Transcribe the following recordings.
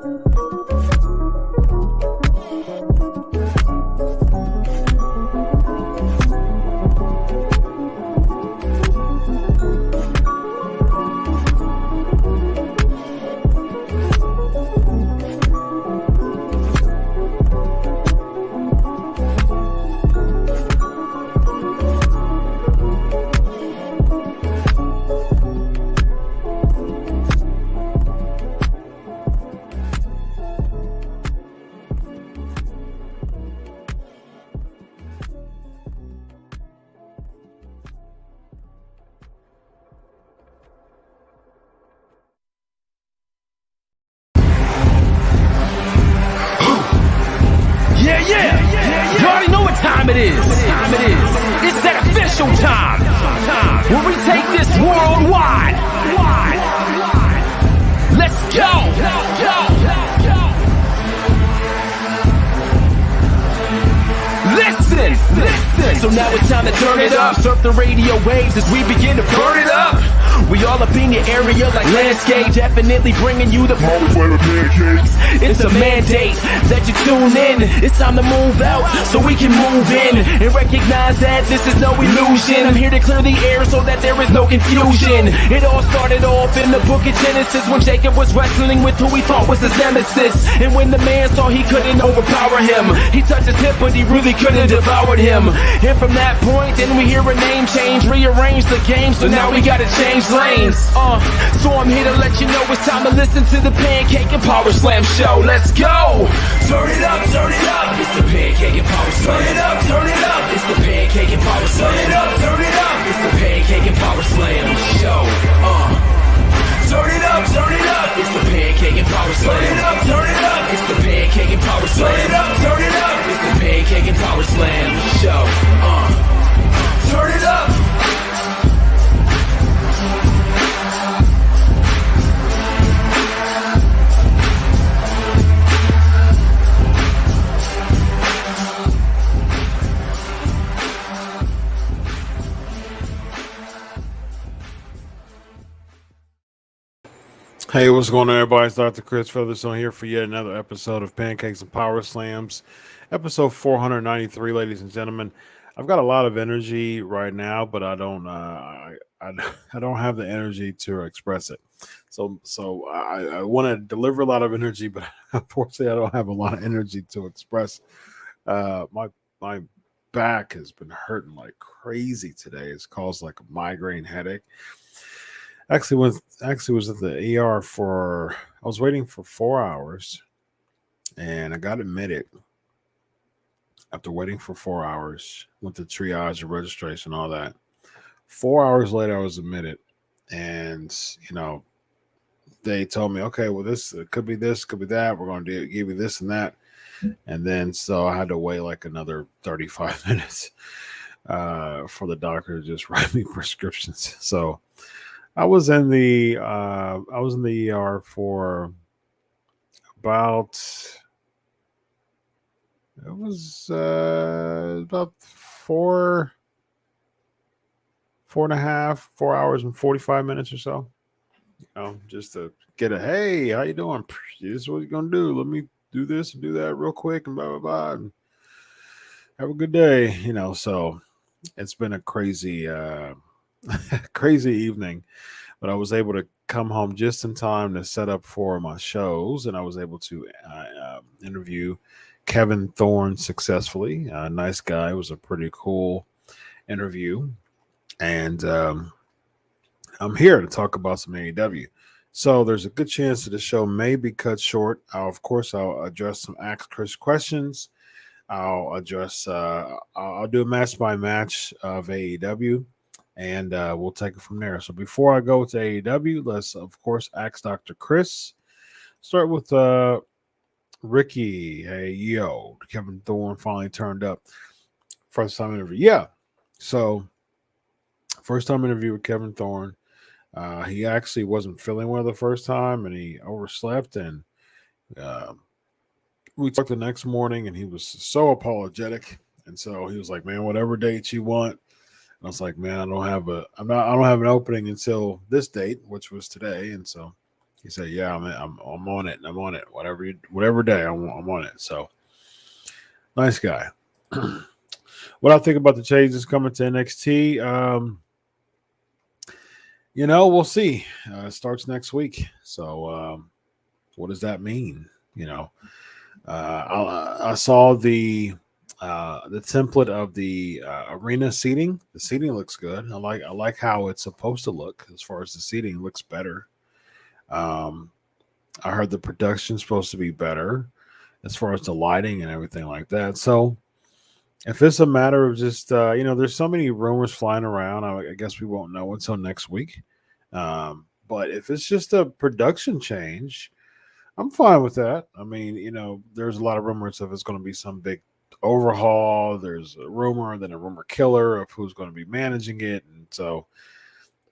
You already know what time it is. It's that official time. Where we take this worldwide. Let's go. Listen. So now it's time to turn it up. Surf the radio waves as we begin to burn it up. We all up in your area like landscape, definitely bringing you the pancakes. It's a mandate that you tune in. It's time to move out so we can move in and recognize that this is no illusion. I'm here to clear the air so that there is no confusion. It all started off in the book of Genesis when Jacob was wrestling with who he thought was his nemesis. And when the man saw he couldn't overpower him, he touched his hip but he really couldn't devour him. And from that point, then we hear a name change, rearrange the game, so now we gotta change lanes. So I'm here to let you know it's time to listen to the Pancake and Powerslam Show. Let's go! Turn it up, it's the Pancake and Powerslam. Turn it up, it's the Pancake and Powerslam. Turn it up, it's the Pancake and Powerslam Show. Turn it up, it's the Pancake and Powerslam. Turn it up, it's the Pancake and Powerslam. Turn it up, it's the Pancake and Powerslam Show. Turn it up. Hey, what's going on, everybody? It's Dr. Chris Featherstone here for yet another episode of Pancakes and Powerslams, episode 493, ladies and gentlemen. I've got a lot of energy right now, but I don't have the energy to express it. So I want to deliver a lot of energy, but unfortunately, I don't have a lot of energy to express. My back has been hurting like crazy today. It's caused like a migraine headache. Actually was at the ER I was waiting for 4 hours, and I got admitted. After waiting for 4 hours, went to triage and registration, all that. 4 hours later, I was admitted, and they told me, okay, well, this could be this, could be that. We're going to give you this and that, and then so I had to wait like another 35 minutes for the doctor to just write me prescriptions. So I was in the ER for about 4 hours and 45 minutes or so. Just to get hey, how you doing? This is what you're gonna do. Let me do this and do that real quick and blah blah blah. And have a good day. So it's been a crazy crazy evening, but I was able to come home just in time to set up for my shows, and I was able to interview Kevin Thorne successfully. Nice guy. It was a pretty cool interview, and I'm here to talk about some AEW. So there's a good chance that the show may be cut short. I'll address some Ask Chris questions. I'll do a match by match of AEW. And we'll take it from there. So before I go to AEW, let's, of course, ask Dr. Chris. Start with Ricky. Hey, yo, Kevin Thorne finally turned up. First time interview. Yeah. So first time interview with Kevin Thorne. He actually wasn't feeling well the first time, and he overslept. And we talked the next morning, and he was so apologetic. And so he was like, man, whatever dates you want. I was like, man, I don't have an opening until this date, which was today. And so He said, "Yeah, I'm on it. I'm on it. Whatever day I'm on it." So nice guy. What I think about the changes coming to NXT, we'll see. It starts next week. So what does that mean? I saw the template of the arena seating. The seating looks good. I like how it's supposed to look as far as the seating looks better. Um, I heard the production's supposed to be better as far as the lighting and everything like that. So if it's a matter of just there's so many rumors flying around, I guess we won't know until next week. But if it's just a production change, I'm fine with that. I mean, there's a lot of rumors of it's going to be some big overhaul. There's a rumor, then a rumor killer of who's going to be managing it, and so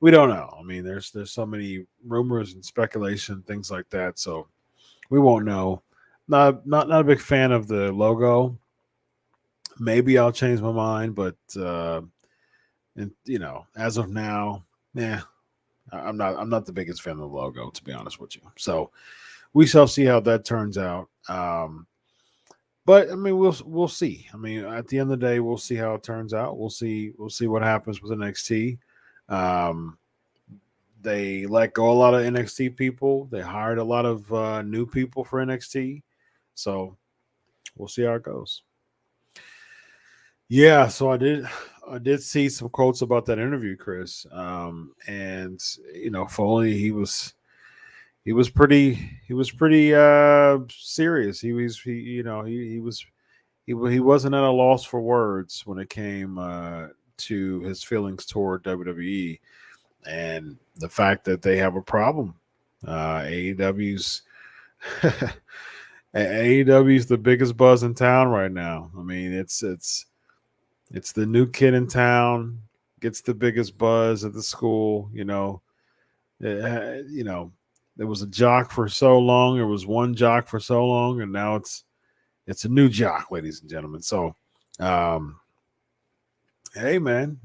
we don't know. I mean, there's so many rumors and speculation, things like that. So we won't know. Not a big fan of the logo. Maybe I'll change my mind, but and as of now, yeah, I'm not the biggest fan of the logo, to be honest with you. So we shall see how that turns out. But I mean, we'll see. I mean, at the end of the day, we'll see how it turns out. We'll see what happens with NXT. Um, they let go a lot of NXT people. They hired a lot of new people for NXT. So we'll see how it goes. Yeah, so I did see some quotes about that interview, Chris. And Foley, he was pretty serious. He wasn't at a loss for words when it came to his feelings toward WWE and the fact that they have a problem. AEW's AEW's the biggest buzz in town right now. I mean, it's the new kid in town, gets the biggest buzz at the school. There was a jock for so long. There was one jock for so long, and now it's a new jock, ladies and gentlemen. So, um, hey, man,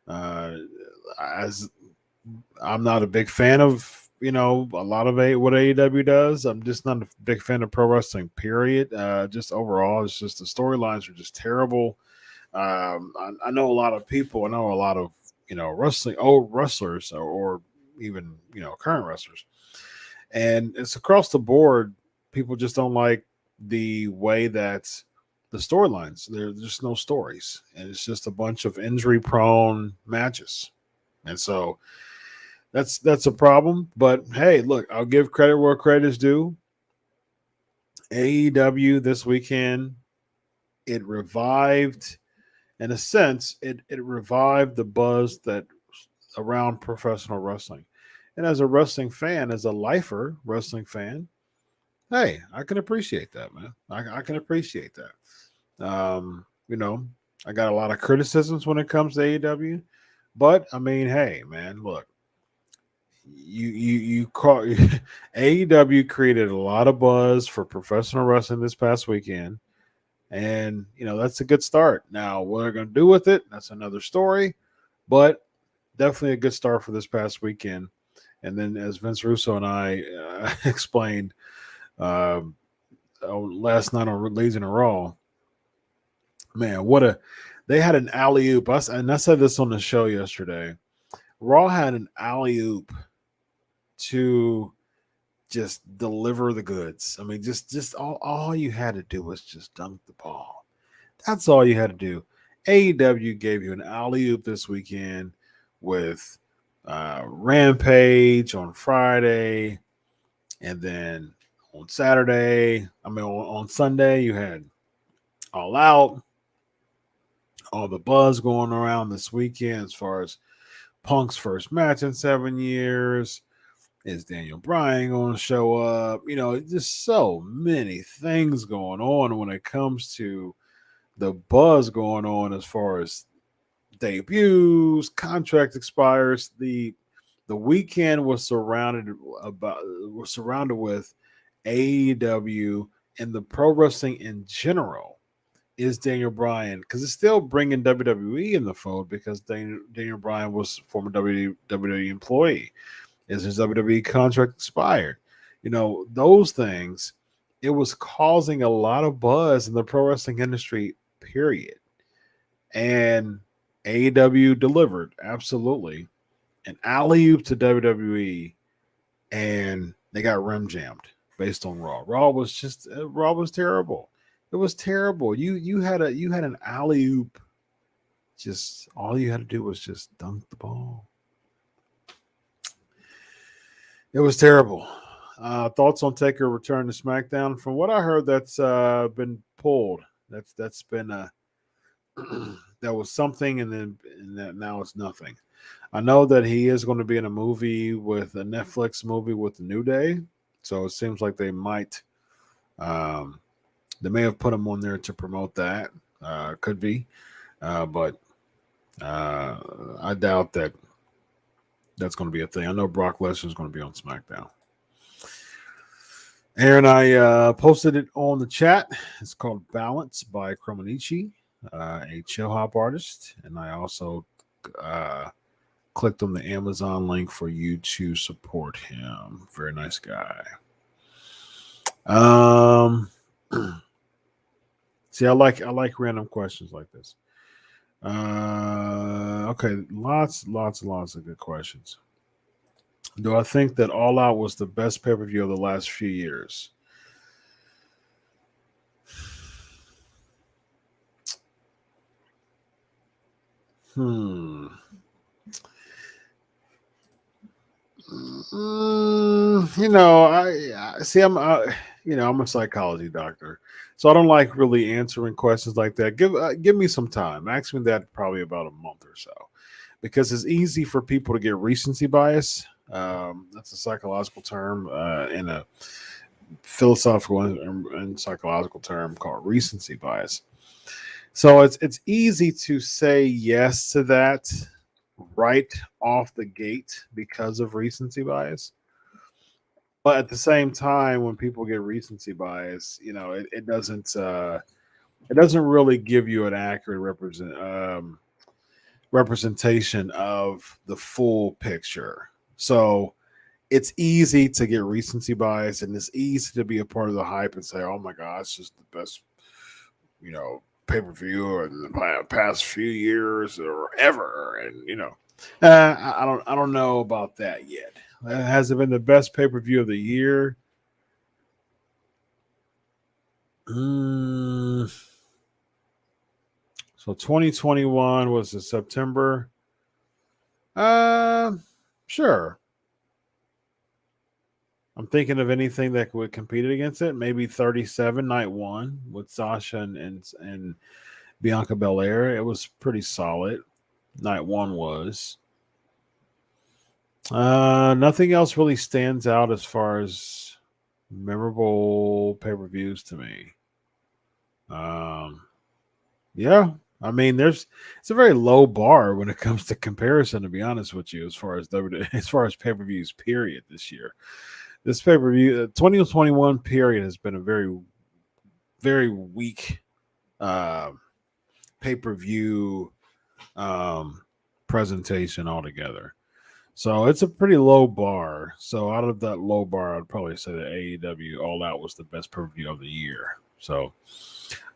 uh, as I'm not a big fan of a lot of what AEW does. I'm just not a big fan of pro wrestling. Period. Just overall, it's just the storylines are just terrible. I know a lot of people. I know a lot of wrestling old wrestlers or even current wrestlers, and it's across the board. People just don't like the way that the storylines. There's just no stories, and it's just a bunch of injury prone matches, and so that's a problem. But hey, look, I'll give credit where credit is due. AEW this weekend, it revived. In a sense, it revived the buzz that around professional wrestling. And as a wrestling fan, as a lifer wrestling fan, hey, I can appreciate that, man. I can appreciate that. I got a lot of criticisms when it comes to AEW, but I mean, hey, man, look, you call AEW created a lot of buzz for professional wrestling this past weekend. And, that's a good start. Now, what they're going to do with it, that's another story. But definitely a good start for this past weekend. And then, as Vince Russo and I explained last night on Legion of Raw, man, they had an alley-oop. And I said this on the show yesterday. Raw had an alley-oop to just deliver the goods. I mean, just all you had to do was just dunk the ball. That's all you had to do. AEW gave you an alley-oop this weekend with Rampage on Friday, and then on Saturday, on Sunday, you had All Out, all the buzz going around this weekend as far as Punk's first match in 7 years. Is Daniel Bryan going to show up? Just so many things going on when it comes to the buzz going on as far as debuts, contract expires. The weekend was surrounded with AEW and the pro wrestling in general. Is Daniel Bryan, because it's still bringing WWE in the fold because Daniel Bryan was a former WWE employee. Is his WWE contract expired? Those things. It was causing a lot of buzz in the pro wrestling industry, period. And AEW delivered, absolutely. An alley-oop to WWE, and they got rim jammed based on Raw. Raw was terrible. It was terrible. You had an alley-oop. Just all you had to do was just dunk the ball. It was terrible. Thoughts on Taker return to SmackDown? From what I heard, that's been pulled. That's been that was something, and now it's nothing. I know that he is going to be in a Netflix movie with the New Day, so it seems like they may have put him on there to promote that. Could be, but I doubt that that's going to be a thing. I know Brock Lesnar is going to be on SmackDown. Aaron, I posted it on the chat. It's called Balance by Kromanichi, a chill hop artist. And I also clicked on the Amazon link for you to support him. Very nice guy. See, I like random questions like this. Okay, lots of good questions. Do I think that All Out was the best pay-per-view of the last few years? I see. I'm a psychology doctor, so I don't like really answering questions like that. Give me some time. Ask me that probably about a month or so, because it's easy for people to get recency bias. That's a psychological term in a philosophical and psychological term called recency bias. So it's easy to say yes to that right off the gate because of recency bias. But at the same time, when people get recency bias, it doesn't really give you an accurate representation of the full picture. So it's easy to get recency bias, and it's easy to be a part of the hype and say, "Oh my God, it's just the best, pay-per-view in the past few years or ever." And I don't know about that yet. Has it been the best pay-per-view of the year? So 2021 was in September. Sure. I'm thinking of anything that would compete against it. Maybe 37 night one with Sasha and Bianca Belair. It was pretty solid. Night one was. Nothing else really stands out as far as memorable pay-per-views to me. Yeah. I mean, it's a very low bar when it comes to comparison, to be honest with you, as far as pay-per-views, period, this year. This pay-per-view, 2021 period, has been a very, very weak pay-per-view presentation altogether. So it's a pretty low bar. So out of that low bar, I'd probably say that AEW All Out was the best pay-per-view of the year. So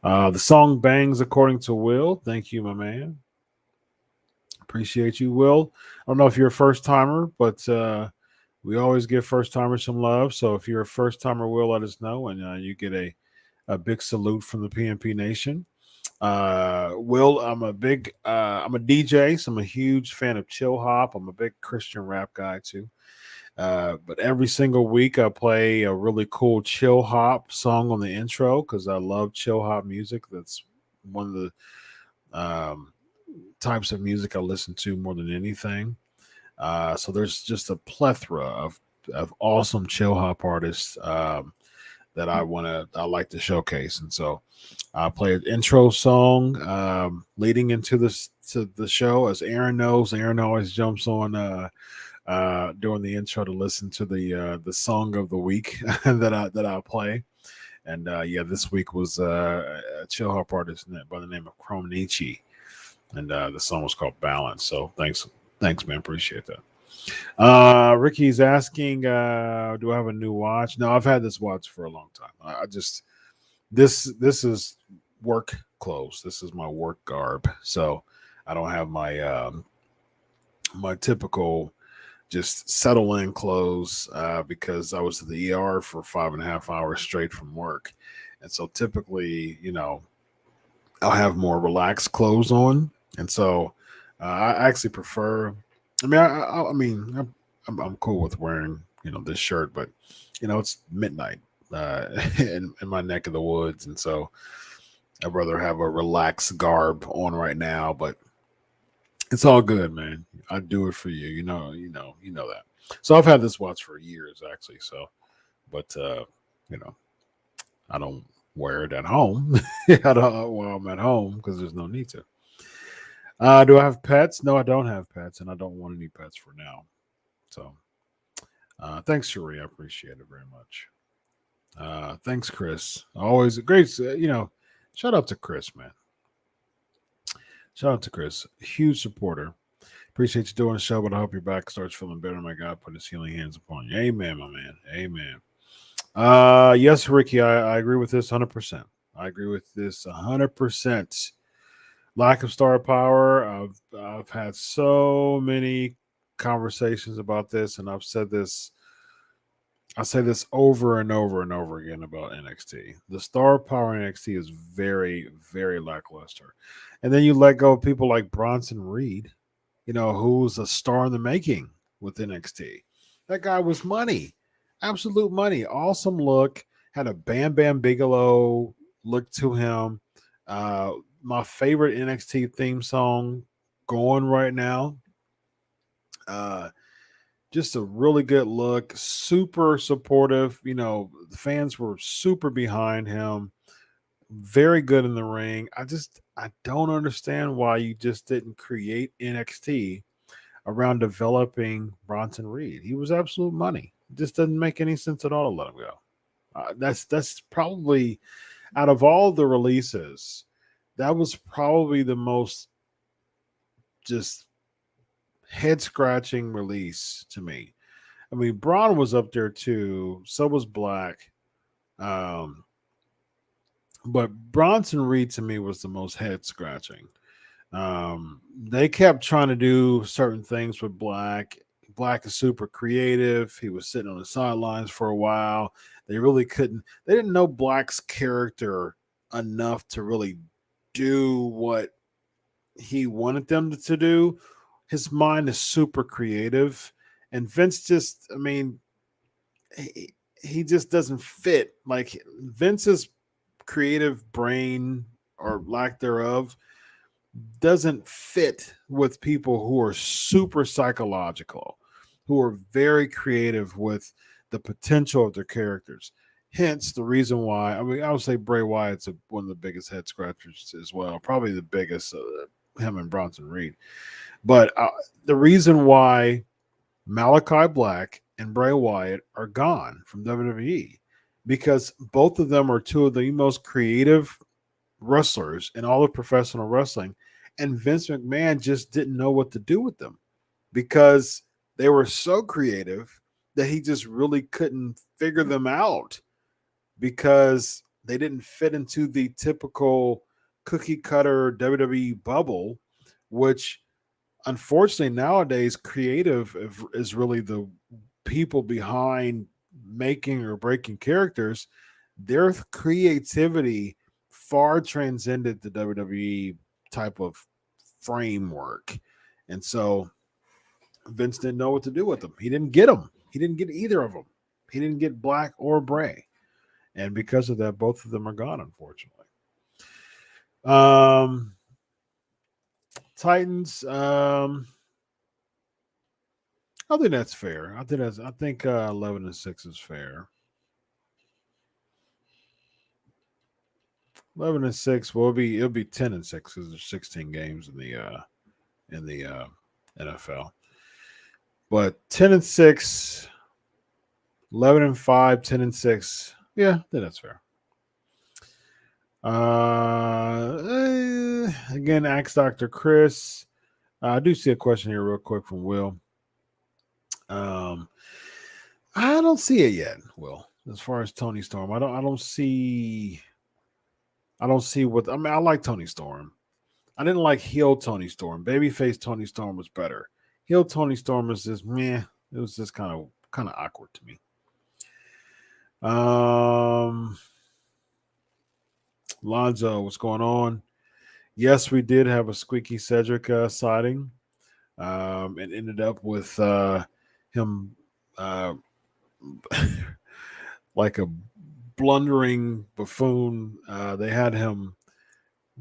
the song bangs according to Will. Thank you, my man. Appreciate you, Will. I don't know if you're a first timer, but we always give first timers some love. So if you're a first timer, Will, let us know, and you get a big salute from the PNP Nation. Will, I'm a DJ, so I'm a huge fan of chill hop. I'm a big Christian rap guy too. But every single week I play a really cool chill hop song on the intro because I love chill hop music. That's one of the types of music I listen to more than anything. So there's just a plethora of awesome chill hop artists that I like to showcase, and so I play an intro song leading into the show. As Aaron knows, Aaron always jumps on during the intro to listen to the song of the week that I play. And this week was a chill hop artist by the name of Kromanichi, and the song was called Balance. So thanks, man, appreciate that. Ricky's asking, do I have a new watch? No, I've had this watch for a long time. I just this is work clothes. This is my work garb. So I don't have my my typical just settle in clothes because I was at the ER for 5.5 hours straight from work. And so typically, I'll have more relaxed clothes on. And so I actually prefer, I mean, I'm cool with wearing, this shirt, but, it's midnight in my neck of the woods. And so I'd rather have a relaxed garb on right now, but it's all good, man. I do it for you. You know that. So I've had this watch for years, actually. So, but I don't wear it at home. I don't while I'm at home because there's no need to. Do I have pets? No, I don't have pets, and I don't want any pets for now. So, thanks, Cherie. I appreciate it very much. Thanks, Chris. Always a great. Shout out to Chris, man. Shout out to Chris, huge supporter. Appreciate you doing the show, but I hope your back starts feeling better. My God, put his healing hands upon you. Amen, my man. Amen. Yes, Ricky, I agree with this 100%. I agree with this 100%. Lack of star power. I've had so many conversations about this, and I've said this. I say this over and over and over again about NXT. The star power in NXT is very, very lackluster. And then you let go of people like Bronson Reed, who's a star in the making with NXT. That guy was money, absolute money. Awesome look, had a Bam Bam Bigelow look to him. My favorite NXT theme song going right now. Just a really good look, super supportive. The fans were super behind him. Very good in the ring. I don't understand why you just didn't create NXT around developing Bronson Reed. He was absolute money. It just doesn't make any sense at all to let him go. That's probably out of all the releases, that was probably the most just head scratching release to me. I mean, Braun was up there too. So was Black. But Bronson Reed to me was the most head scratching. They kept trying to do certain things with Black. Black is super creative. He was sitting on the sidelines for a while. They really couldn't, they didn't know Black's character enough to really do what he wanted them to do. His mind is super creative. And Vince just, he just doesn't fit. Like Vince's creative brain or lack thereof doesn't fit with people who are super psychological, who are very creative with the potential of their characters. Hence the reason why, I would say Bray Wyatt's one of the biggest head scratchers as well, probably the biggest, him and Bronson Reed. But the reason why Malachi Black and Bray Wyatt are gone from WWE, because both of them are two of the most creative wrestlers in all of professional wrestling, and Vince McMahon just didn't know what to do with them because they were so creative that he just really couldn't figure them out because they didn't fit into the typical cookie cutter WWE bubble, which unfortunately nowadays creative is really the people behind making or breaking characters. Their creativity far transcended the WWE type of framework. And so Vince didn't know what to do with them. He didn't get them. He didn't get either of them. He didn't get Black or Bray. And because of that, both of them are gone, unfortunately. Titans, I think that's fair. I think 11-6 is fair. 11-6. Well, it'll be 10-6 because there's 16 games in the NFL. But 10-6, 11-5, 10-6. Yeah, I think that's fair. Again, ask Dr. Chris. I do see a question here real quick from Will. Um, I don't see it yet. Well, as far as Tony Storm, I don't see what. I mean, I like Tony Storm. I didn't like heel Tony Storm. Babyface Tony Storm was better. Heel Tony Storm was just meh. It was just kind of awkward to me. Um, Lonzo, what's going on? Yes, we did have a Squeaky Cedric sighting. And ended up with him uh, like a blundering buffoon. They had him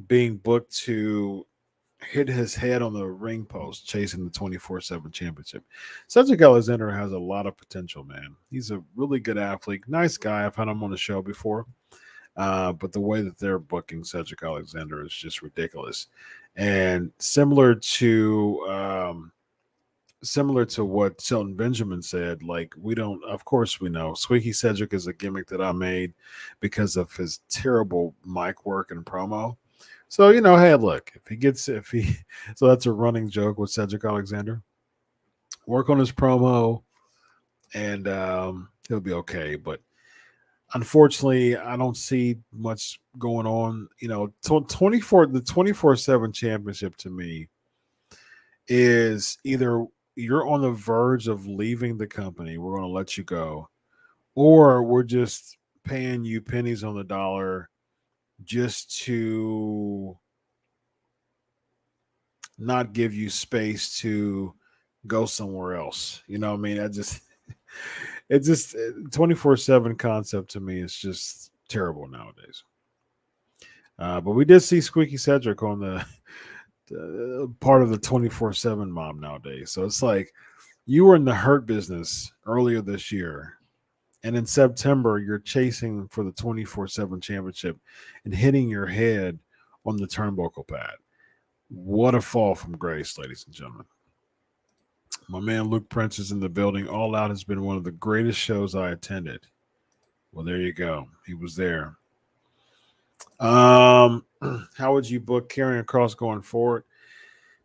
being booked to hit his head on the ring post, chasing the 24/7 championship. Cedric Alexander has a lot of potential, man. He's a really good athlete, nice guy. I've had him on the show before. But the way that they're booking Cedric Alexander is just ridiculous. And similar to what Shelton Benjamin said, like of course we know Squeaky Cedric is a gimmick that I made because of his terrible mic work and promo. So, hey, look, so that's a running joke with Cedric Alexander. Work on his promo and he'll be okay. But unfortunately, I don't see much going on. 24/7 championship to me is either you're on the verge of leaving the company, we're going to let you go, or we're just paying you pennies on the dollar just to not give you space to go somewhere else. You know what I mean? It's just 24/7 concept to me is just terrible nowadays. But we did see Squeaky Cedric on the part of the 24/7 mob nowadays. So it's like you were in the Hurt business earlier this year, and in September you're chasing for the 24/7 championship and hitting your head on the turnbuckle pad. What a fall from grace, ladies and gentlemen. My man Luke Prince is in the building. All Out has been one of the greatest shows I attended. Well, there you go. He was there. How would you book Karrion Kross going forward?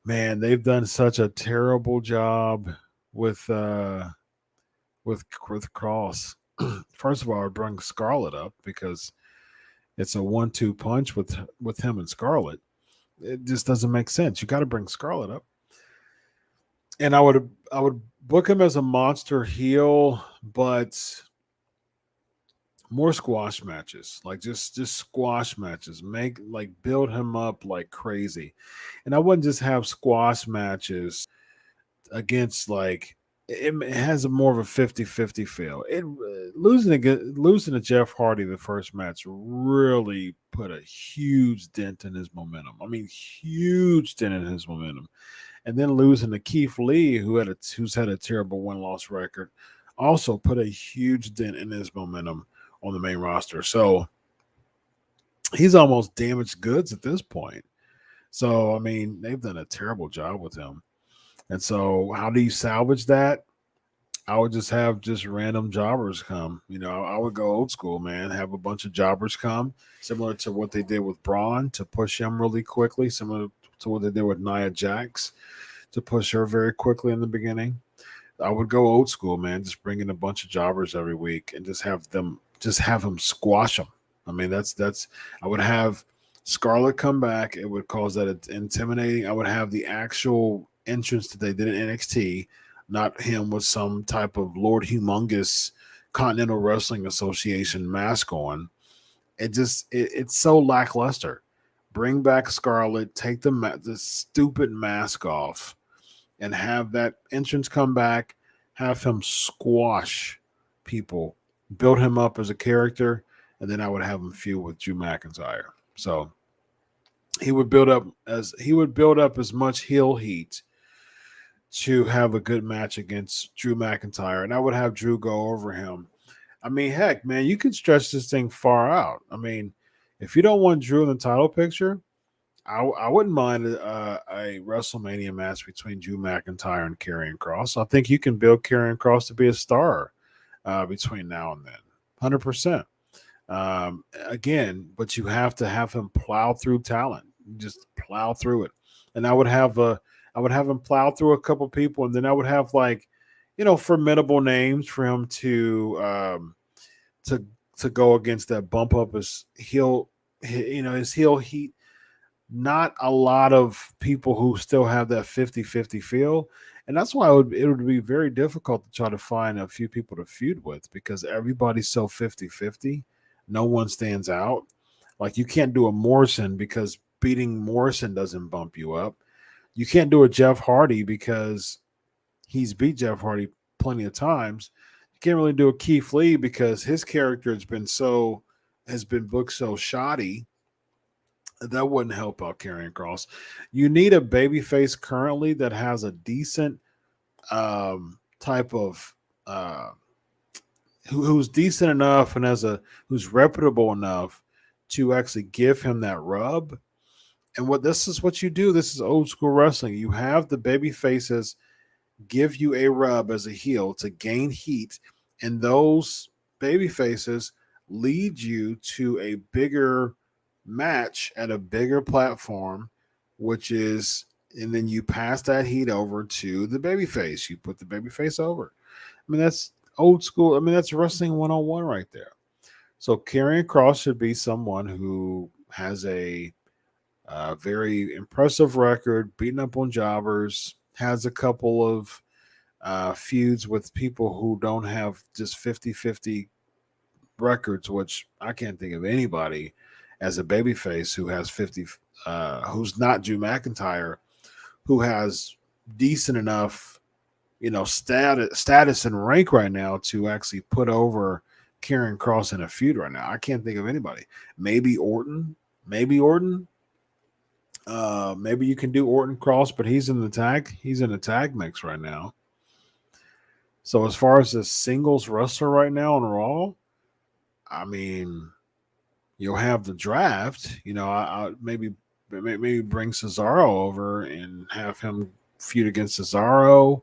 Man, they've done such a terrible job with Kross. First of all, I bring Scarlett up because it's a 1-2 punch with him and Scarlett. It just doesn't make sense. You got to bring Scarlett up. And I would book him as a monster heel, but more squash matches, like just squash matches. Build him up like crazy, and I wouldn't just have squash matches against it has a more of a 50-50 feel. Losing to Jeff Hardy the first match really put a huge dent in his momentum. I mean, huge dent in his momentum. And then losing to Keith Lee, who's had a terrible win-loss record, also put a huge dent in his momentum on the main roster. So he's almost damaged goods at this point. So, I mean, they've done a terrible job with him. And so how do you salvage that? I would just have random jobbers come. I would go old school, man, have a bunch of jobbers come, similar to what they did with Braun to push him really quickly, similar to what they did with Nia Jax to push her very quickly in the beginning. I would go old school, man, just bring in a bunch of jobbers every week and just have them squash them. I mean, that's I would have Scarlett come back. It would cause that intimidating. I would have the actual entrance that they did in NXT, not him with some type of Lord Humongous Continental Wrestling Association mask on. It's so lackluster. Bring back Scarlett, take the stupid mask off, and have that entrance come back, have him squash people, build him up as a character, and then I would have him feud with Drew McIntyre. So he would build up as much heel heat to have a good match against Drew McIntyre, and I would have Drew go over him. I mean, heck, man, you could stretch this thing far out. I mean, if you don't want Drew in the title picture, I wouldn't mind a WrestleMania match between Drew McIntyre and Karrion Kross. I think you can build Karrion Kross to be a star between now and then, 100%. Again, but you have to have him plow through talent, just plow through it. And I would have him plow through a couple people, and then I would have formidable names for him to to go against that bump up his heel, his heel heat. Not a lot of people who still have that 50-50 feel. And that's why it would be very difficult to try to find a few people to feud with because everybody's so 50-50. No one stands out. Like you can't do a Morrison because beating Morrison doesn't bump you up. You can't do a Jeff Hardy because he's beat Jeff Hardy plenty of times. You can't really do a Keith Lee because his character has been booked so shoddy. That wouldn't help out Karrion Kross. You need a babyface currently that has a decent type of who's decent enough and who's reputable enough to actually give him that rub. And this is what you do. This is old school wrestling. You have the baby faces give you a rub as a heel to gain heat, and those baby faces lead you to a bigger match at a bigger platform, and then you pass that heat over to the babyface. You put the babyface over. I mean, that's old school. I mean, that's wrestling 101 right there. So Karrion Kross should be someone who has a very impressive record, beating up on jobbers, has a couple of feuds with people who don't have just 50-50 records, which I can't think of anybody as a babyface who has 50, who's not Drew McIntyre, who has decent enough, status and rank right now to actually put over Karrion Kross in a feud right now. I can't think of anybody. Maybe Orton. Maybe you can do Orton Kross, but he's in the tag mix right now. So as far as the singles wrestler right now on Raw, I mean, you'll have the draft. I maybe bring Cesaro over and have him feud against Cesaro,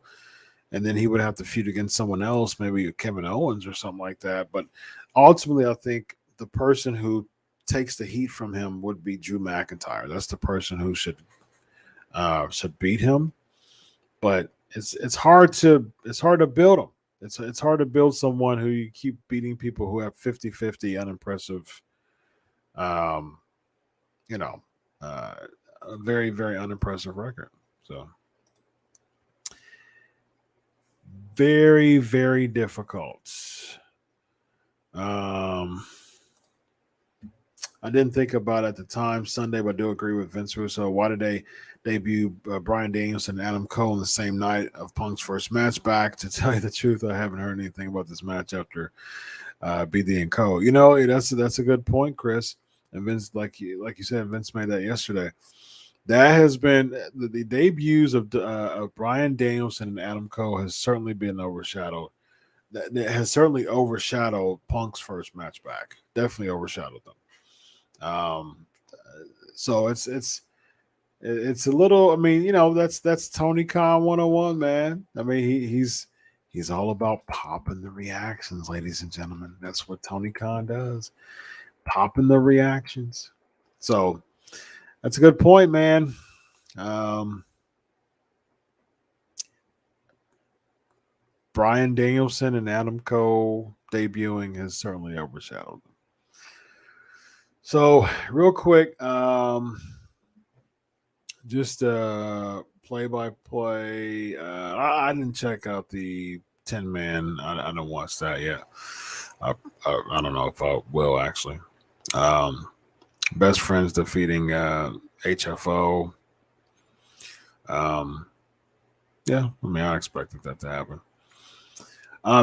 and then he would have to feud against someone else, maybe Kevin Owens or something like that. But ultimately, I think the person who takes the heat from him would be Drew McIntyre. That's the person who should beat him. But it's hard to build them. It's hard to build someone who you keep beating people who have 50-50 unimpressive, a very, very unimpressive record. So very, very difficult. I didn't think about it at the time Sunday, but I do agree with Vince Russo. Why did they debut Bryan Danielson and Adam Cole on the same night of Punk's first match back? To tell you the truth, I haven't heard anything about this match after BD and Cole. That's a good point, Chris. And Vince, like you said, Vince made that yesterday. That has been the debuts of Bryan Danielson and Adam Cole has certainly been overshadowed. That has certainly overshadowed Punk's first match back. Definitely overshadowed them. So it's a little. I mean, that's Tony Khan 101, man. I mean, he's all about popping the reactions, ladies and gentlemen. That's what Tony Khan does, popping the reactions. So that's a good point, man. Bryan Danielson and Adam Cole debuting has certainly overshadowed them. So real quick, just play-by-play. I didn't check out the 10-man. I don't watch that yet. I don't know if I will actually. Best Friends defeating HFO. Yeah, I mean, I expected that to happen.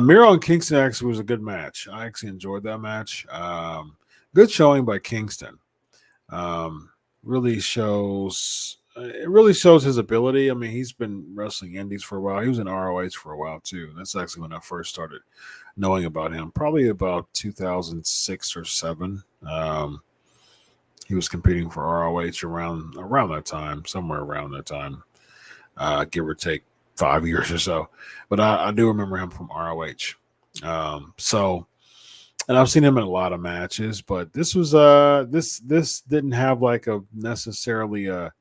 Miro and Kingston actually was a good match. I actually enjoyed that match. Good showing by Kingston. Really shows his ability. I mean, he's been wrestling indies for a while. He was in ROH for a while too. That's actually when I first started knowing about him. Probably about 2006 or 7. He was competing for ROH around that time, somewhere around that time, give or take 5 years or so. But I do remember him from ROH. And I've seen him in a lot of matches, but this was this didn't have like a necessarily a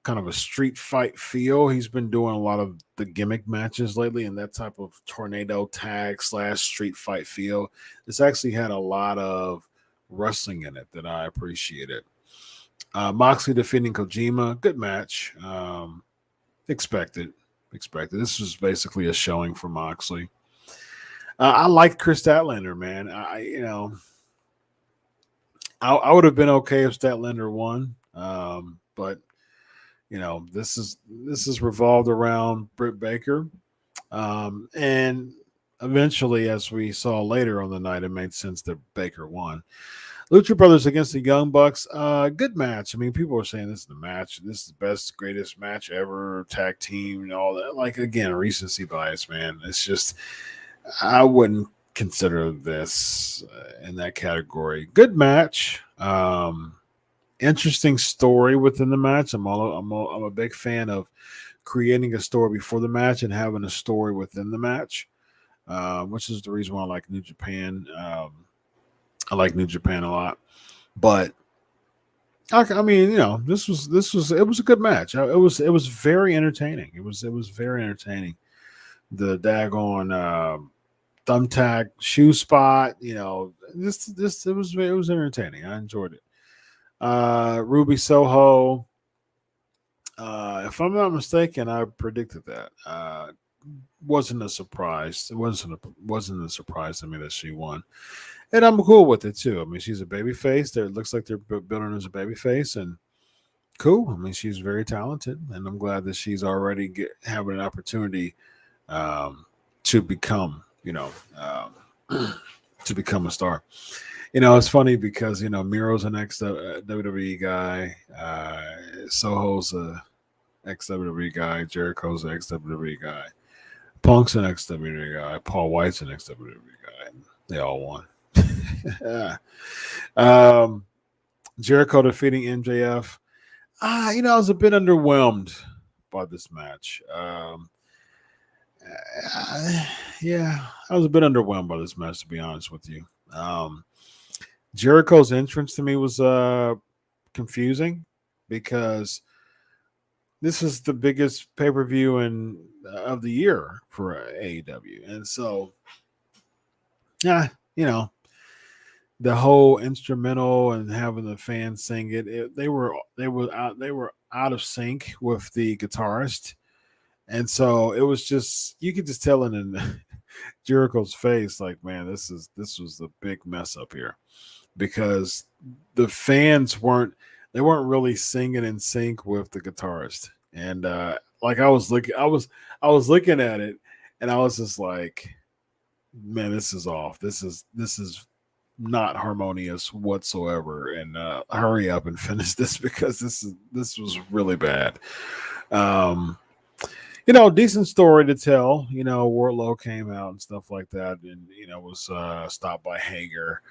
kind of a street fight feel. He's been doing a lot of the gimmick matches lately, and that type of tornado tag / street fight feel. This actually had a lot of wrestling in it that I appreciated. Moxley defeating Kojima, good match. Expected. This was basically a showing for Moxley. I like Chris Statlander, man. I would have been okay if Statlander won, but this is revolved around Britt Baker, and eventually, as we saw later on the night, it made sense that Baker won. Lucha Brothers against the Young Bucks, good match. I mean, people are saying this is the match. This is the best, greatest match ever, tag team and all that. Like, again, recency bias, man. It's just, I wouldn't consider this in that category. Good match. Interesting story within the match. I'm a big fan of creating a story before the match and having a story within the match, which is the reason why I like New Japan. I like New Japan a lot, but I mean, this was it was a good match. It was very entertaining. It was very entertaining. The daggone thumbtack shoe spot, this it was entertaining. I enjoyed it. Ruby Soho, if I'm not mistaken, I predicted that. Wasn't a surprise. It wasn't a surprise to me that she won, and I'm cool with it too. I mean, she's a baby face. It looks like they're building her as a baby face, and cool. I mean, she's very talented, and I'm glad that she's already having an opportunity to become, to become a star. It's funny because Miro's an ex WWE guy, Soho's a ex WWE guy, Jericho's an ex WWE guy, Punk's an ex WWE guy, Paul White's an ex WWE guy. And they all won. Jericho defeating MJF. I was a bit underwhelmed by this match. Yeah, I was a bit underwhelmed by this match, to be honest with you. Jericho's entrance to me was confusing because this is the biggest pay-per-view of the year for AEW, and so the whole instrumental and having the fans sing it, they were out of sync with the guitarist, and so it was just, you could just tell it in Jericho's face, like, man, this was the big mess up here, because the fans weren't really singing in sync with the guitarist, and like I was looking at it, and I was just like, man, this is off. This is not harmonious whatsoever, and hurry up and finish this, because this was really bad. Decent story to tell. Wardlow came out and stuff like that, and was stopped by Hager.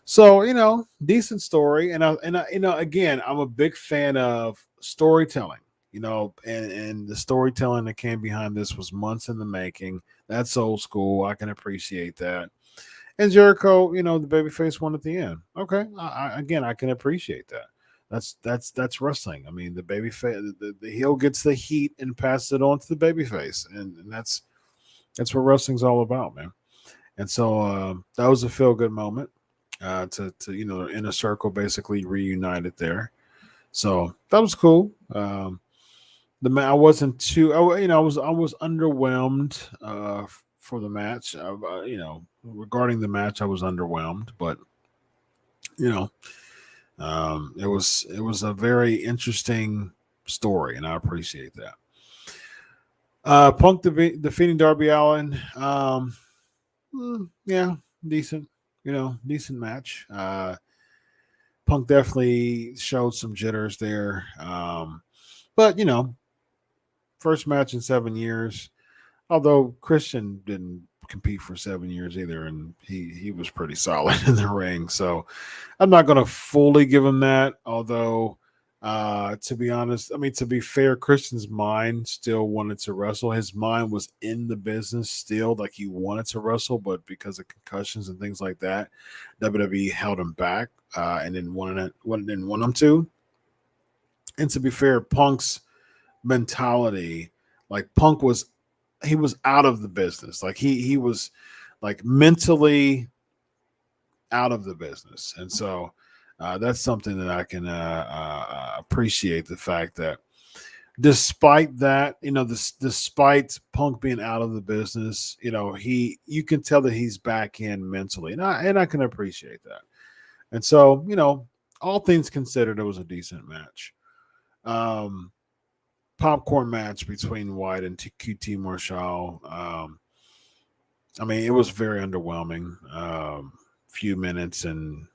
So decent story, and again, I'm a big fan of storytelling. And the storytelling that came behind this was months in the making. That's old school. I can appreciate that. And Jericho, the babyface won at the end. Okay, I can appreciate that. That's wrestling. I mean, the babyface, the heel gets the heat and passes it on to the babyface, and that's what wrestling's all about, man. And so that was a feel good moment. To the inner circle basically reunited there, so that was cool. I wasn't too, I was underwhelmed for the match. Regarding the match, I was underwhelmed, but it was a very interesting story, and I appreciate that. Punk defeating Darby Allin, yeah, decent. Decent match. Punk definitely showed some jitters there. But, first match in 7 years, although Christian didn't compete for 7 years either, and he was pretty solid in the ring. So I'm not going to fully give him that, although to be honest, to be fair, Christian's mind still wanted to wrestle. His mind was in the business still, like he wanted to wrestle, but because of concussions and things like that, WWE held him back and didn't want him to. And to be fair, Punk's mentality. Like Punk was out of the business. Like he was like mentally out of the business. And so that's something that I can appreciate, the fact that despite that, despite Punk being out of the business, you can tell that he's back in mentally, and I can appreciate that. And so, all things considered, it was a decent match. Popcorn match between White and QT Marshall. I mean, it was very underwhelming. Few minutes, and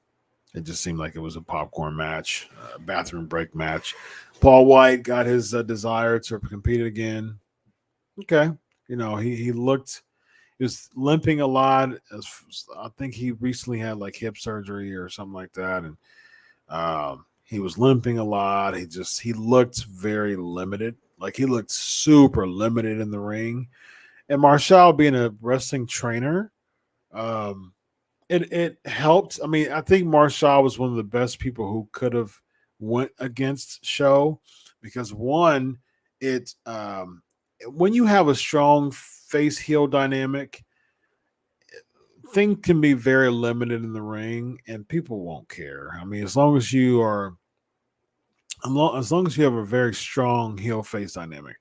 it just seemed like it was a popcorn match, bathroom break match. Paul White got his desire to compete again. Okay, he was limping a lot. I think he recently had like hip surgery or something like that, and he was limping a lot. He looked very limited. Like he looked super limited in the ring. And Marshall being a wrestling trainer, it helped. I mean, I think Marshall was one of the best people who could have went against Show, because one, when you have a strong face heel dynamic, thing can be very limited in the ring, and people won't care. I mean, as long as you have a very strong heel face dynamic.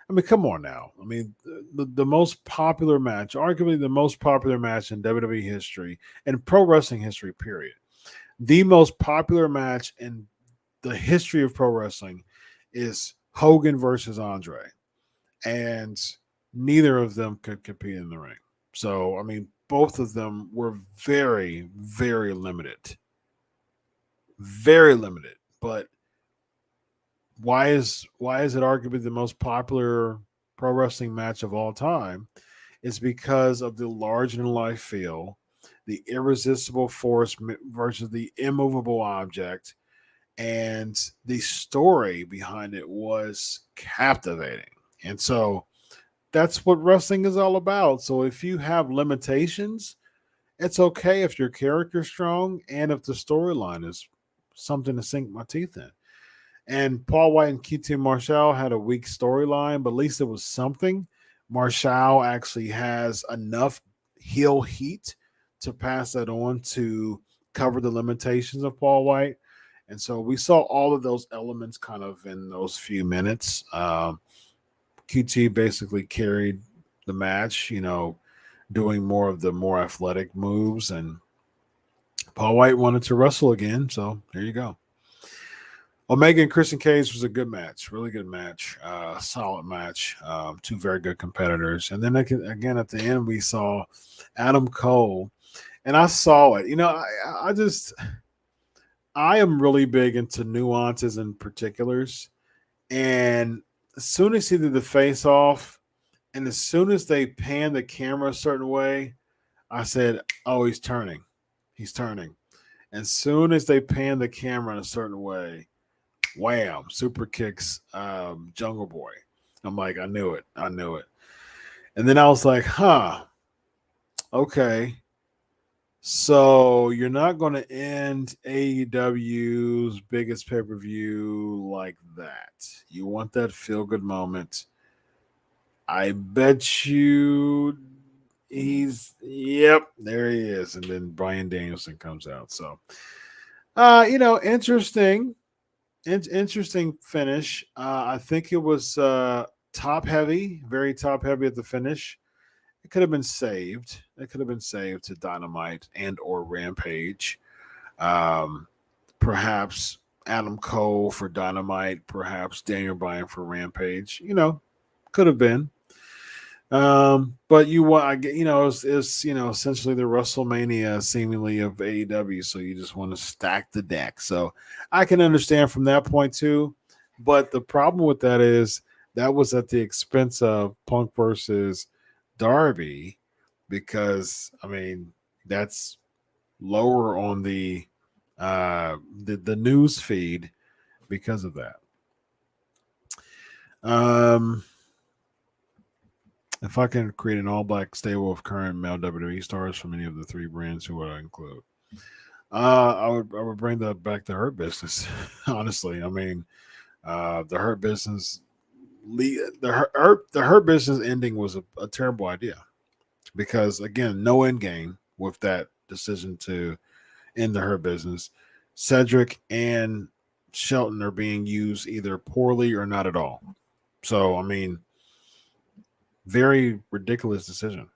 I mean, come on now. I mean, the most popular match, arguably the most popular match in WWE history and pro wrestling history, period. The most popular match in the history of pro wrestling is Hogan versus Andre. And neither of them could compete in the ring. So, I mean, both of them were very, very limited. Very limited. But why is it arguably the most popular pro wrestling match of all time? Is because of the larger than life feel, the irresistible force versus the immovable object, and the story behind it was captivating. And so that's what wrestling is all about. So if you have limitations, it's okay if your character's strong and if the storyline is something to sink my teeth in. And Paul White and QT Marshall had a weak storyline, but at least it was something. Marshall actually has enough heel heat to pass that on to cover the limitations of Paul White. And so we saw all of those elements kind of in those few minutes. QT basically carried the match, doing more of the more athletic moves. And Paul White wanted to wrestle again. So there you go. Omega and Christian Cage was a good match, really good match, solid match, two very good competitors. And then again at the end, we saw Adam Cole, and I saw it. I am really big into nuances and particulars. And as soon as he did the face off, and as soon as they panned the camera a certain way, I said, oh, he's turning. He's turning. As soon as they panned the camera in a certain way, wham, super kicks Jungle Boy. I'm like, I knew it. And then I was like, okay. So you're not going to end AEW's biggest pay-per-view like that. You want that feel-good moment. I bet you yep, there he is. And then Bryan Danielson comes out. So, interesting. Interesting finish. I think it was top heavy, very top heavy at the finish. It could have been saved. It could have been saved to Dynamite and or Rampage. Perhaps Adam Cole for Dynamite. Perhaps Daniel Bryan for Rampage. Could have been. But it's essentially the WrestleMania seemingly of AEW, so you just want to stack the deck. So I can understand from that point too. But the problem with that is that was at the expense of Punk versus Darby, because that's lower on the news feed because of that. If I can create an all-black stable of current male WWE stars from any of the three brands, who would I include? I would bring that back to Hurt Business. Honestly, the Hurt Business the Hurt Business ending was a terrible idea because again, no end game with that decision to end the Hurt Business. Cedric and Shelton are being used either poorly or not at all. So I mean, very ridiculous decision.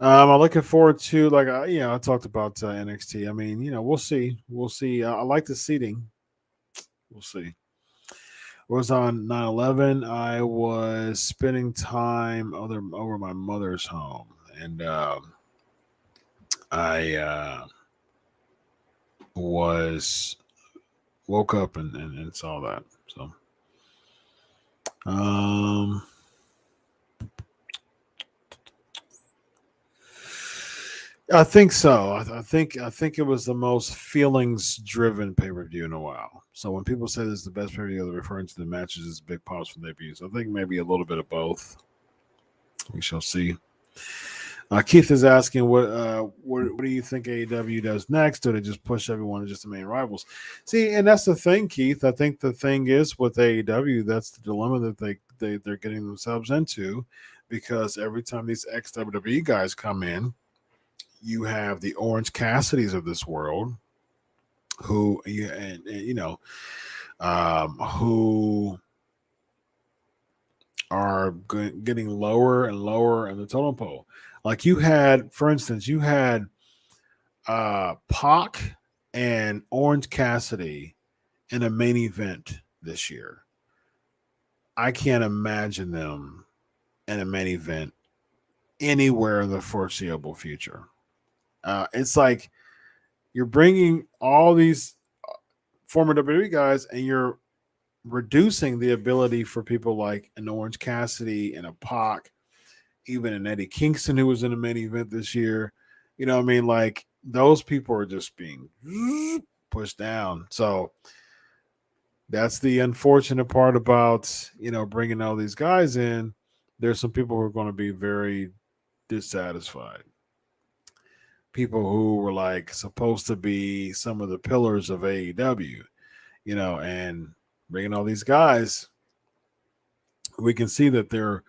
I'm looking forward to I talked about NXT. I mean, we'll see. We'll see. I like the seating. We'll see. Was on 9/11. I was spending time over my mother's home, and I was woke up and saw that. So, I think so. I think it was the most feelings driven pay per view in a while. So when people say this is the best pay per view, they're referring to the matches as big pops from debuts. I think maybe a little bit of both. We shall see. Keith is asking, what do you think AEW does next? Do they just push everyone to just the main rivals? See, and that's the thing, Keith. I think the thing is with AEW, that's the dilemma that they're getting themselves into, because every time these ex WWE guys come in, you have the Orange Cassidys of this world who who are getting lower and lower in the totem pole. Like for instance, you had Pac and Orange Cassidy in a main event this year. I can't imagine them in a main event anywhere in the foreseeable future. It's like you're bringing all these former WWE guys and you're reducing the ability for people like an Orange Cassidy and a Pac, even an Eddie Kingston who was in a main event this year. You know what I mean? Like those people are just being pushed down. So that's the unfortunate part about, bringing all these guys in. There's some people who are going to be very dissatisfied. People who were like supposed to be some of the pillars of AEW, and bringing all these guys, we can see that their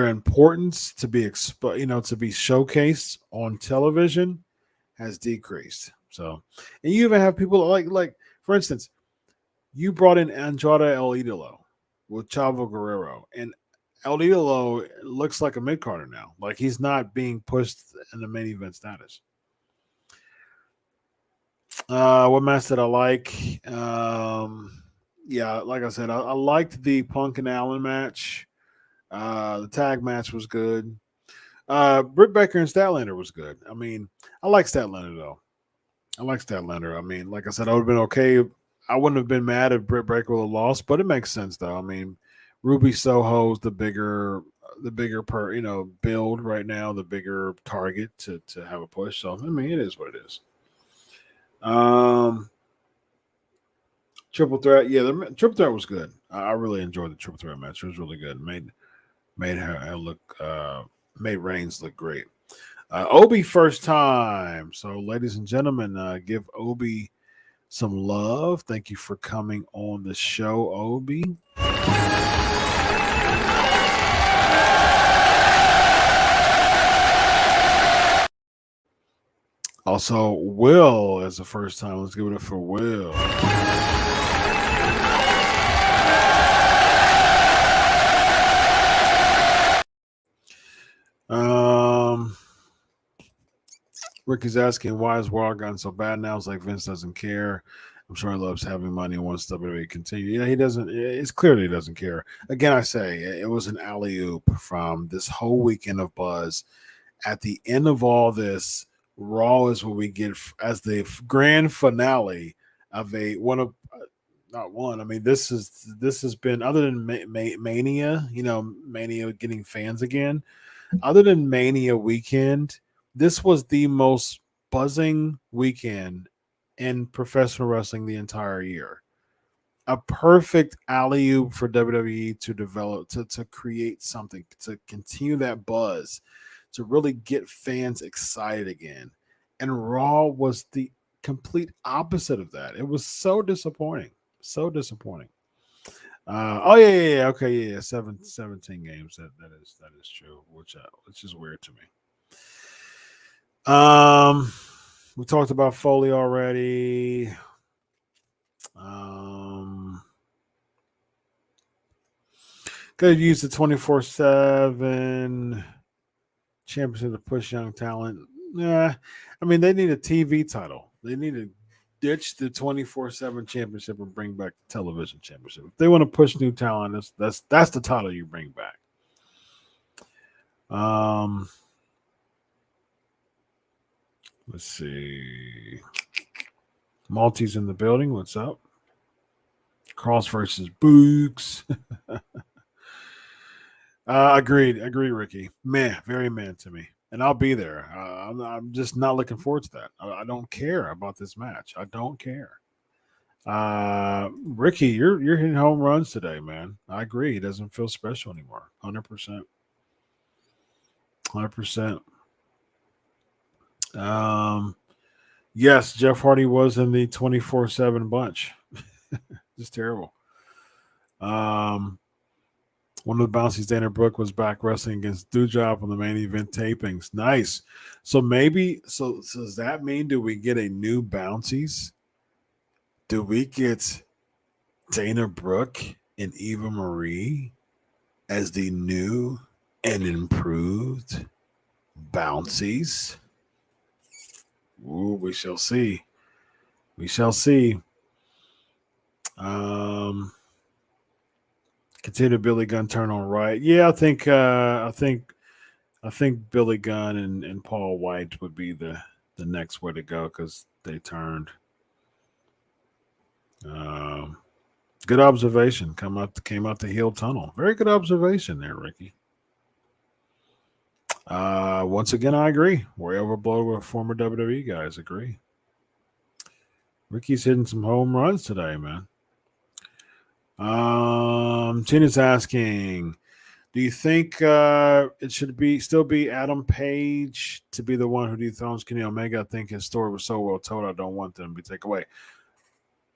importance to be to be showcased on television has decreased. So, and you even have people like for instance, you brought in Andrade El Idolo with Chavo Guerrero, and El Idolo looks like a mid-carder now. Like he's not being pushed in the main event status. What match did I like? Yeah, like I said, I liked the Punk and Allen match. The tag match was good. Britt Baker and Statlander was good. I mean, I like Statlander though. I like Statlander. I mean, like I said, I would have been okay. I wouldn't have been mad if Britt Baker would have lost, but it makes sense though. I mean, Ruby Soho's the bigger build right now, the bigger target to have a push. So I mean, it is what it is. Triple threat, yeah, the triple threat was good. I really enjoyed the triple threat match. It was really good. Made her look made Reigns look great. Obi first time. So, ladies and gentlemen, give Obi some love. Thank you for coming on the show, Obi. Also, Will as the first time. Let's give it up for Will. Rick is asking, why is Raw gotten so bad now? It's like Vince doesn't care. I'm sure he loves having money and wants WWE to continue. Yeah, he doesn't. It's clear that he doesn't care. Again, I say it was an alley-oop from this whole weekend of buzz. At the end of all this, Raw is what we get as the grand finale of not one. I mean, this has been, other than Mania, Mania getting fans again. Other than Mania weekend, this was the most buzzing weekend in professional wrestling the entire year. A perfect alley-oop for WWE to develop, to create something, to continue that buzz, to really get fans excited again. And Raw was the complete opposite of that. It was so disappointing. So disappointing. Yeah. Okay, yeah. 17 games. That is true, which is weird to me. We talked about Foley already. Could have used the 24/7 championship to push young talent. Yeah, I mean they need a TV title. They need to ditch the 24/7 championship and bring back the television championship. If they want to push new talent, that's the title you bring back. Let's see. Maltese in the building. What's up? Cross versus Books. Agreed, Ricky. Man, very man to me, and I'll be there. I'm just not looking forward to that. I don't care about this match. I don't care. Ricky, you're hitting home runs today, man. I agree. He doesn't feel special anymore. 100%. 100%. Yes, Jeff Hardy was in the 24/7 bunch. Just terrible. One of the bouncies, Dana Brooke, was back wrestling against Doudrop on the main event tapings. Nice. So so does that mean, do we get a new bouncies? Do we get Dana Brooke and Eva Marie as the new and improved bouncies? Ooh, we shall see. We shall see. Continue Billy Gunn turn on Wright. Yeah, I think Billy Gunn and Paul White would be the next way to go because they turned. Good observation. Came out the heel tunnel. Very good observation there, Ricky. Once again, I agree. Way overblown with former WWE guys. Agree. Ricky's hitting some home runs today, man. Tina's asking, do you think it should still be Adam Page to be the one who dethrones Kenny Omega? I think his story was so well told. I don't want them to be taken away.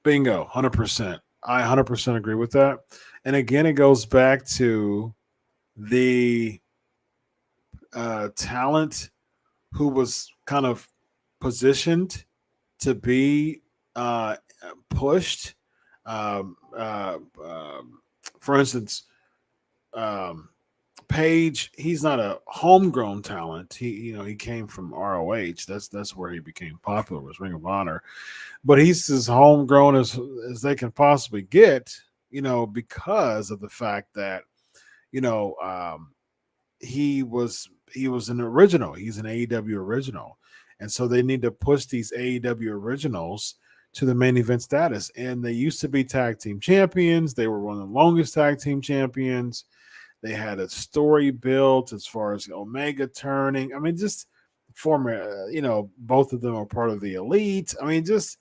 Bingo, 100%. I 100% agree with that. And again, it goes back to the talent who was kind of positioned to be pushed. For instance, Page, he's not a homegrown talent. He came from ROH. That's where he became popular, was Ring of Honor. But he's as homegrown as they can possibly get, because of the fact that, he was an original. He's an AEW original. And so they need to push these AEW originals to the main event status. And they used to be tag team champions. They were one of the longest tag team champions. They had a story built as far as Omega turning. I mean, just former, both of them are part of the elite. I mean, just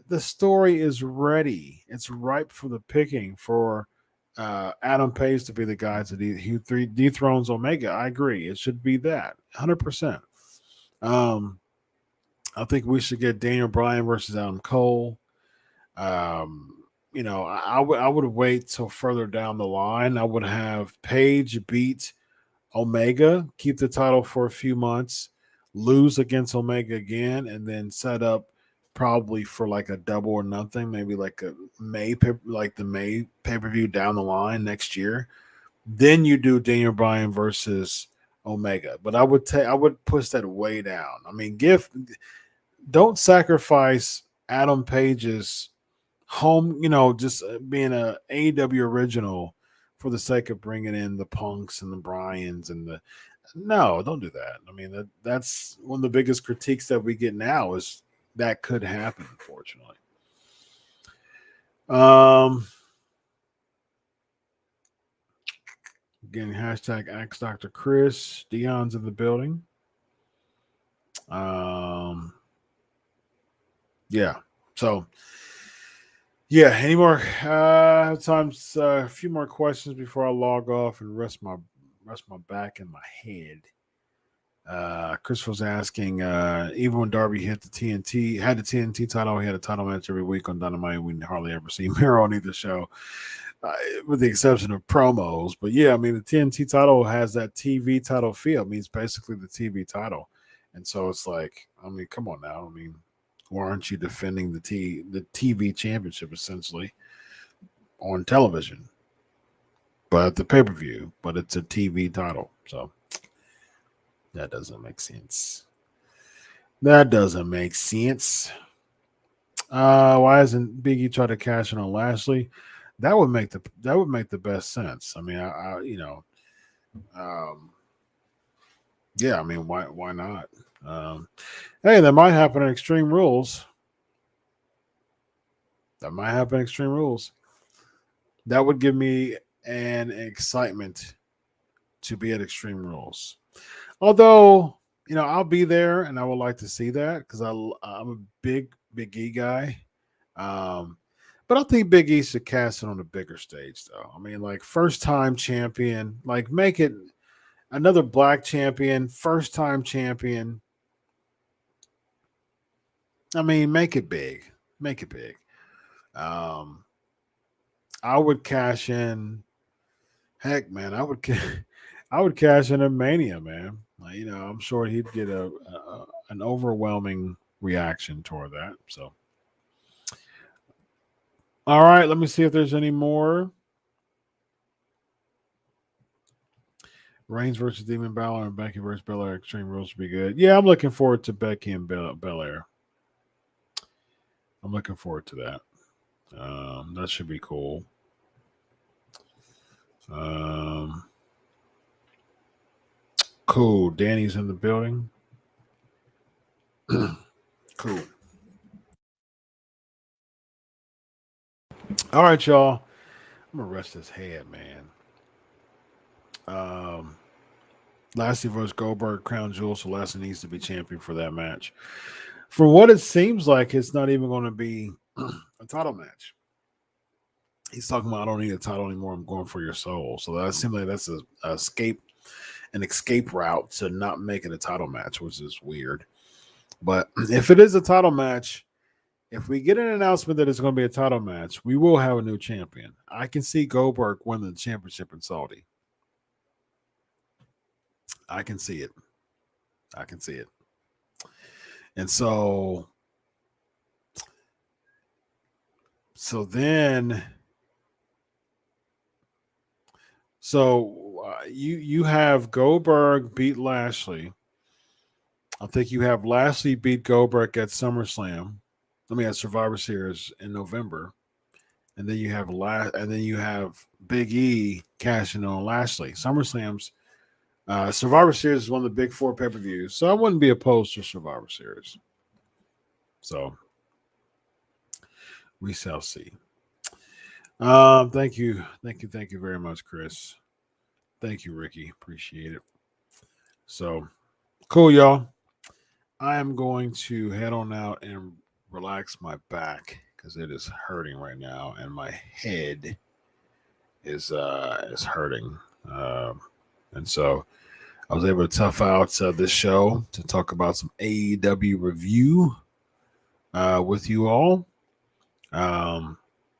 the story is ready. It's ripe for the picking for Adam Page to be the guy to dethrones Omega. I agree. It should be that 100%. I think we should get Daniel Bryan versus Adam Cole. I would wait till further down the line. I would have Page beat Omega, keep the title for a few months, lose against Omega again, and then set up probably for like a double or nothing, maybe like the May pay-per-view down the line next year. Then you do Daniel Bryan versus Omega. But I would push that way down. I mean, don't sacrifice Adam Page's home, just being a AEW original for the sake of bringing in the Punks and the Bryans no, don't do that. I mean, that's one of the biggest critiques that we get now is that could happen, unfortunately. Again, hashtag Ask Dr. Chris. Dion's in the building. Yeah. So, yeah. Any more times? A few more questions before I log off and rest my back and my head. Chris was asking, even when Darby had the TNT title, he had a title match every week on Dynamite. We hardly ever see Miro on either show. with the exception of promos. But yeah, I mean, the TNT title has that TV title feel. It means basically the TV title. And so it's like, I mean, come on now. I mean, why aren't you defending the TV championship essentially on television? But at the pay-per-view, but it's a TV title. So that doesn't make sense. That doesn't make sense. Why hasn't Big E tried to cash in on Lashley? That would make the best sense. I mean, yeah. I mean, why not? Hey, that might happen in Extreme Rules. That might happen in Extreme Rules. That would give me an excitement to be at Extreme Rules. Although, I'll be there and I would like to see that because I'm a big E guy. But I think Big E should cast it on a bigger stage, though. I mean, like first-time champion, like make it another black champion, first-time champion. I mean, make it big. Make it big. I would cash in. Heck, man, I would cash in a Mania, man. Like, I'm sure he'd get an overwhelming reaction toward that. So, all right, let me see if there's any more. Reigns versus Demon Balor and Becky versus Belair. Extreme Rules would be good. Yeah, I'm looking forward to Becky and Belair. I'm looking forward to that. That should be cool. Cool. Danny's in the building. Cool. All right, y'all. I'm gonna rest this head, man. Lashley versus Goldberg, crown jewel. So Lashley needs to be champion for that match. For what it seems like, it's not even going to be a title match. He's talking about, I don't need a title anymore. I'm going for your soul. So that seems like that's an escape route to not make it a title match, which is weird. But if it is a title match, if we get an announcement that it's going to be a title match, we will have a new champion. I can see Goldberg win the championship in Saudi. I can see it. And so you have Goldberg beat Lashley. I think you have Lashley beat Goldberg at SummerSlam. At Survivor Series in November, and then you have Big E cashing on Lashley. SummerSlam's Survivor Series is one of the big 4 pay-per-views, so I wouldn't be opposed to Survivor Series. So we shall see. Thank you very much, Chris. Thank you, Ricky. Appreciate it. So cool, y'all. I am going to head on out and relax my back because it is hurting right now, and my head is hurting. And so I was able to tough out this show to talk about some AEW review with you all.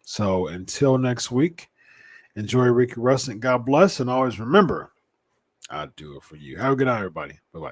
So until next week, enjoy Ricky Wrestling. God bless, and always remember, I do it for you. Have a good night, everybody. Bye-bye.